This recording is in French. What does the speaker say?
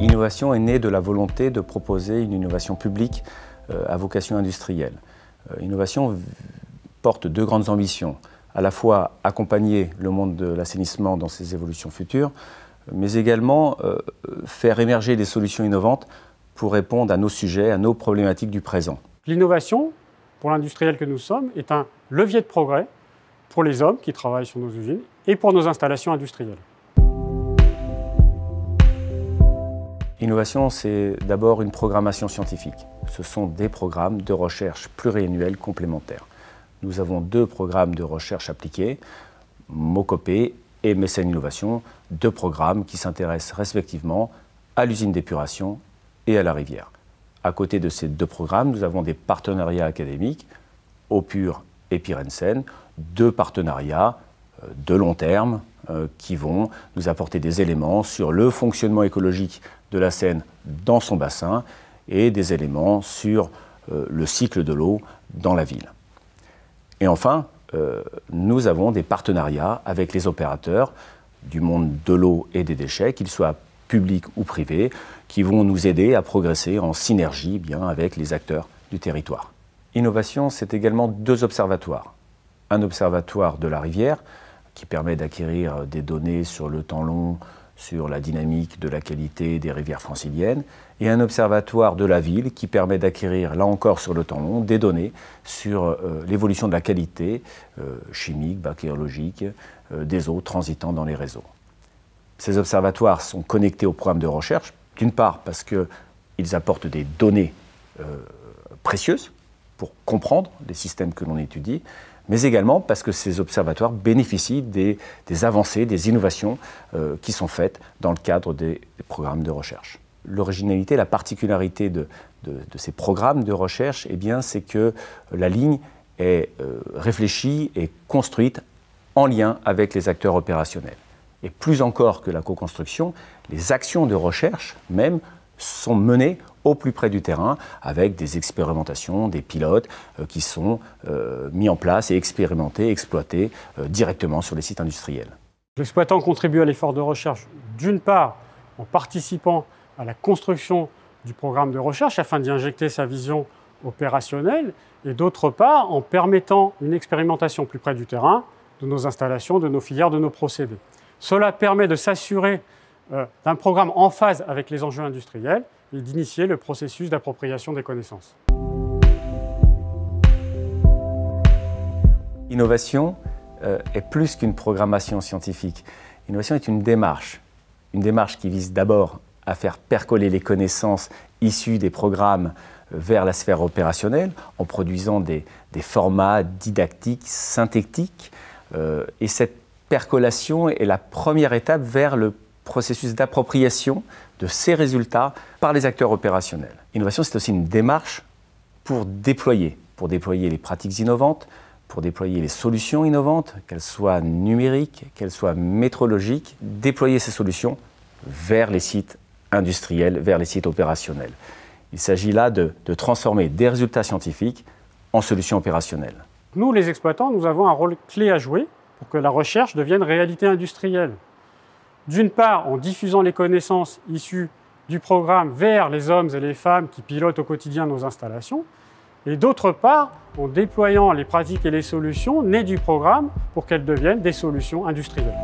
L'innovation est née de la volonté de proposer une innovation publique à vocation industrielle. L'innovation porte deux grandes ambitions, à la fois accompagner le monde de l'assainissement dans ses évolutions futures, mais également faire émerger des solutions innovantes pour répondre à nos sujets, à nos problématiques du présent. L'innovation, pour l'industriel que nous sommes, est un levier de progrès pour les hommes qui travaillent sur nos usines et pour nos installations industrielles. L'innovation, c'est d'abord une programmation scientifique. Ce sont des programmes de recherche pluriannuels complémentaires. Nous avons deux programmes de recherche appliquée, Mocopé et Mécène Innovation, deux programmes qui s'intéressent respectivement à l'usine d'épuration et à la rivière. À côté de ces deux programmes, nous avons des partenariats académiques, Eau-Pure et Pyrensen, deux partenariats de long terme qui vont nous apporter des éléments sur le fonctionnement écologique de la Seine dans son bassin et des éléments sur le cycle de l'eau dans la ville. Et enfin, nous avons des partenariats avec les opérateurs du monde de l'eau et des déchets, qu'ils soient publics ou privés, qui vont nous aider à progresser en synergie avec les acteurs du territoire. Innovation, c'est également deux observatoires. Un observatoire de la rivière, qui permet d'acquérir des données sur le temps long, sur la dynamique de la qualité des rivières franciliennes, et un observatoire de la ville qui permet d'acquérir, là encore sur le temps long, des données sur l'évolution de la qualité chimique, bactériologique des eaux transitant dans les réseaux. Ces observatoires sont connectés au programme de recherche, d'une part parce qu'ils apportent des données précieuses pour comprendre les systèmes que l'on étudie, mais également parce que ces observatoires bénéficient des avancées, des innovations qui sont faites dans le cadre des programmes de recherche. L'originalité, la particularité de ces programmes de recherche, c'est que la ligne est réfléchie et construite en lien avec les acteurs opérationnels. Et plus encore que la co-construction, les actions de recherche même sont menées au plus près du terrain avec des expérimentations, des pilotes qui sont mis en place et expérimentés, exploités directement sur les sites industriels. L'exploitant contribue à l'effort de recherche d'une part en participant à la construction du programme de recherche afin d'y injecter sa vision opérationnelle et d'autre part en permettant une expérimentation plus près du terrain de nos installations, de nos filières, de nos procédés. Cela permet de s'assurer d'un programme en phase avec les enjeux industriels et d'initier le processus d'appropriation des connaissances. L'innovation est plus qu'une programmation scientifique. L'innovation est une démarche qui vise d'abord à faire percoler les connaissances issues des programmes vers la sphère opérationnelle en produisant des formats didactiques, synthétiques. Et cette percolation est la première étape vers le processus d'appropriation de ces résultats par les acteurs opérationnels. L'innovation, c'est aussi une démarche pour déployer les pratiques innovantes, pour déployer les solutions innovantes, qu'elles soient numériques, qu'elles soient métrologiques, déployer ces solutions vers les sites industriels, vers les sites opérationnels. Il s'agit là de transformer des résultats scientifiques en solutions opérationnelles. Nous, les exploitants, nous avons un rôle clé à jouer pour que la recherche devienne réalité industrielle. D'une part, en diffusant les connaissances issues du programme vers les hommes et les femmes qui pilotent au quotidien nos installations, et d'autre part, en déployant les pratiques et les solutions nées du programme pour qu'elles deviennent des solutions industrielles.